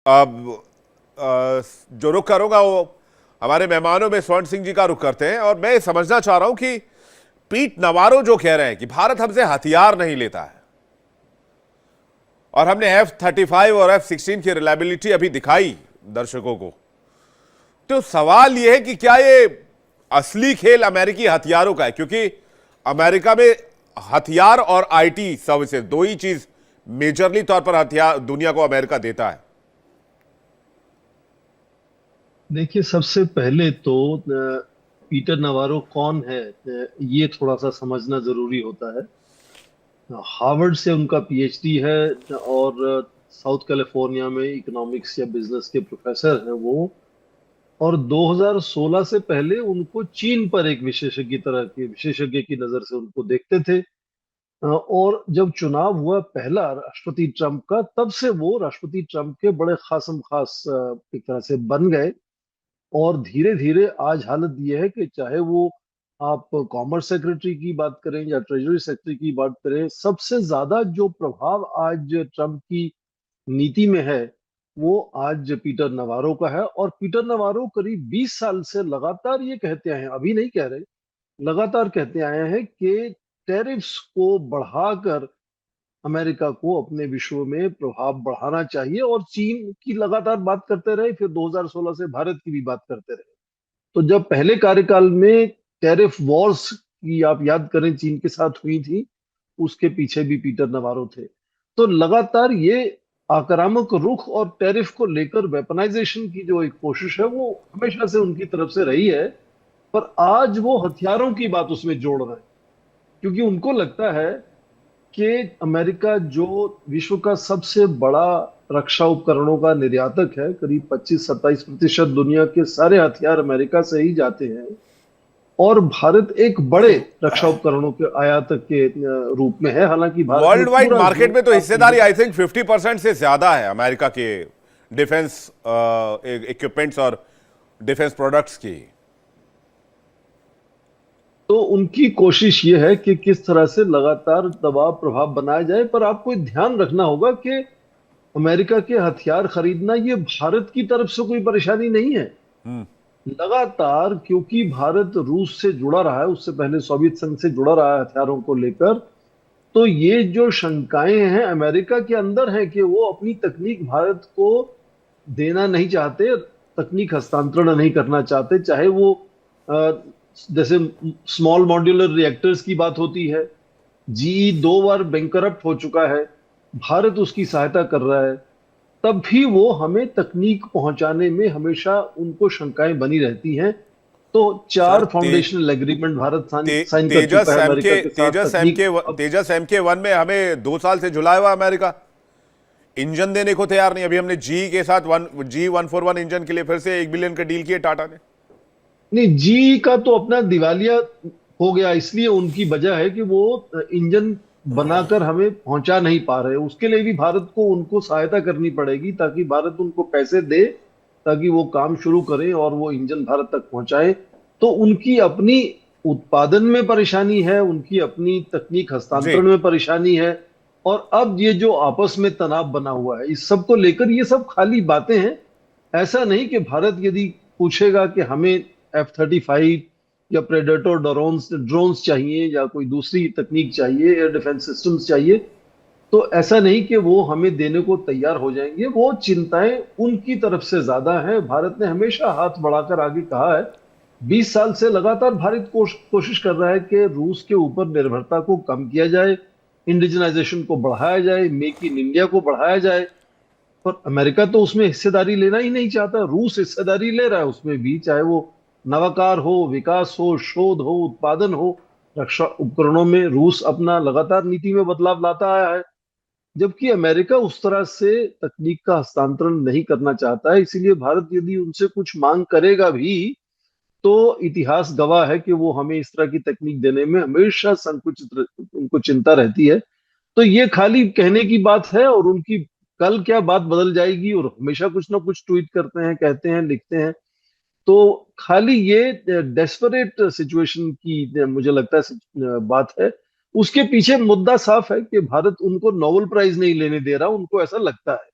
अब जो रुख करूंगा वो हमारे मेहमानों में स्वर्ण सिंह जी का रुख करते हैं, और मैं समझना चाह रहा हूं कि पीट नवारो जो कह रहे हैं कि भारत हमसे हथियार नहीं लेता है और हमने F-35 और F-16 की रिलायबिलिटी अभी दिखाई दर्शकों को, तो सवाल यह है कि क्या ये असली खेल अमेरिकी हथियारों का है? क्योंकि अमेरिका में हथियार और आईटी सर्विसेज दो ही चीज मेजरली तौर पर हथियार दुनिया को अमेरिका देता है। देखिए, सबसे पहले तो पीटर नवारो कौन है, ये थोड़ा सा समझना जरूरी होता है। हार्वर्ड से उनका पीएचडी है और साउथ कैलिफोर्निया में इकोनॉमिक्स या बिजनेस के प्रोफेसर हैं वो। और 2016 से पहले उनको चीन पर एक विशेषज्ञ की नजर से उनको देखते थे। और जब चुनाव हुआ पहला राष्ट्रपति ट्रंप का, तब से वो राष्ट्रपति ट्रंप के बड़े खासम खास एक तरह से बन गए। और धीरे धीरे आज हालत यह है कि चाहे वो आप कॉमर्स सेक्रेटरी की बात करें या ट्रेजरी सेक्रेटरी की बात करें, सबसे ज्यादा जो प्रभाव आज ट्रम्प की नीति में है वो आज पीटर नवारो का है। और पीटर नवारो करीब 20 साल से लगातार ये कहते आए हैं, अभी नहीं कह रहे, लगातार कहते आए हैं कि टैरिफ्स को बढ़ाकर अमेरिका को अपने विश्व में प्रभाव बढ़ाना चाहिए। और चीन की लगातार बात करते रहे, फिर 2016 से भारत की भी बात करते रहे। तो जब पहले कार्यकाल में टैरिफ वॉर्स की आप याद करें चीन के साथ हुई थी, उसके पीछे भी पीटर नवारो थे। तो लगातार ये आक्रामक रुख और टैरिफ को लेकर वेपनाइजेशन की जो एक कोशिश है वो हमेशा से उनकी तरफ से रही है। पर आज वो हथियारों की बात उसमें जोड़ रहे हैं, क्योंकि उनको लगता है कि अमेरिका जो विश्व का सबसे बड़ा रक्षा उपकरणों का निर्यातक है, करीब 25-27% दुनिया के सारे हथियार अमेरिका से ही जाते हैं। और भारत एक बड़े रक्षा उपकरणों के आयातक के रूप में है। हालांकि भारत में वर्ल्ड वाइड पूरा मार्केट जोर में तो आप हिस्सेदारी आई थिंक 50% से ज्यादा है अमेरिका के डिफेंस इक्विपमेंट्स और डिफेंस प्रोडक्ट्स की। तो उनकी कोशिश ये है कि किस तरह से लगातार दबाव प्रभाव बनाया जाए। पर आपको ध्यान रखना होगा कि अमेरिका के हथियार खरीदना ये भारत की तरफ से कोई परेशानी नहीं है। लगातार क्योंकि भारत रूस से जुड़ा रहा है, उससे पहले सोवियत संघ से जुड़ा रहा है हथियारों को लेकर, तो ये जो शंकाएं हैं अमेरिका के अंदर है कि वो अपनी तकनीक भारत को देना नहीं चाहते, तकनीक हस्तांतरण नहीं करना चाहते। चाहे वो जैसे स्मॉल मॉड्यूलर रिएक्टर्स की बात होती है, जीई 2 बार बैंकरप्ट हो चुका है, भारत उसकी सहायता कर रहा है, तब भी वो हमें तकनीक पहुंचाने में हमेशा उनको शंकाएं बनी रहती हैं। तो sir 4 foundational agreement Bharat sign कर चुका तेजस है एम अमेरिका के के साथ। तकनीक अब तेजस MK1 में हमें 2 साल से झुलाया हुआ अमेरिका, इंजन देने को तैयार नहीं। अभी हमने जी के साथ G141 इंजन के लिए फिर से 1 बिलियन का डील किया टाटा ने। नहीं, जी का तो अपना दिवालिया हो गया, इसलिए उनकी वजह है कि वो इंजन बनाकर हमें पहुंचा नहीं पा रहे। उसके लिए भी भारत को उनको सहायता करनी पड़ेगी, ताकि भारत उनको पैसे दे, ताकि वो काम शुरू करें और वो इंजन भारत तक पहुंचाए। तो उनकी अपनी उत्पादन में परेशानी है, उनकी अपनी तकनीक जी। हस्तांतरण में परेशानी है। और अब ये जो आपस में तनाव बना हुआ है, इस सब को लेकर ये सब खाली बातें हैं। ऐसा नहीं कि भारत यदि पूछेगा कि हमें F-35 या प्रेडेटर ड्रोन्स ड्रोन्स चाहिए या कोई दूसरी तकनीक चाहिए, एयर डिफेंस सिस्टम्स चाहिए, तो ऐसा नहीं कि वो हमें देने को तैयार हो जाएंगे। वो चिंताएं उनकी तरफ से ज्यादा हैं। भारत ने हमेशा हाथ बढ़ाकर आगे कहा है, 20 साल से लगातार भारत कोशिश कर रहा है कि रूस के ऊपर निर्भरता को कम किया जाए, इंडिजनाइजेशन को बढ़ाया जाए, मेक इन इंडिया को बढ़ाया जाए। पर अमेरिका तो उसमें हिस्सेदारी लेना ही नहीं चाहता। रूस हिस्सेदारी ले रहा है उसमें भी, चाहे वो नवाकार हो, विकास हो, शोध हो, उत्पादन हो। रक्षा उपकरणों में रूस अपना लगातार नीति में बदलाव लाता आया है, जबकि अमेरिका उस तरह से तकनीक का हस्तांतरण नहीं करना चाहता है। इसीलिए भारत यदि उनसे कुछ मांग करेगा भी, तो इतिहास गवाह है कि वो हमें इस तरह की तकनीक देने में हमेशा संकुचित, उनको चिंता रहती है। तो ये खाली कहने की बात है, और उनकी कल क्या बात बदल जाएगी, और हमेशा कुछ ना कुछ ट्वीट करते हैं, कहते हैं, लिखते हैं। तो खाली ये डेस्परेट सिचुएशन की मुझे लगता है बात है। उसके पीछे मुद्दा साफ है कि भारत उनको नोबेल प्राइज नहीं लेने दे रहा, उनको ऐसा लगता है।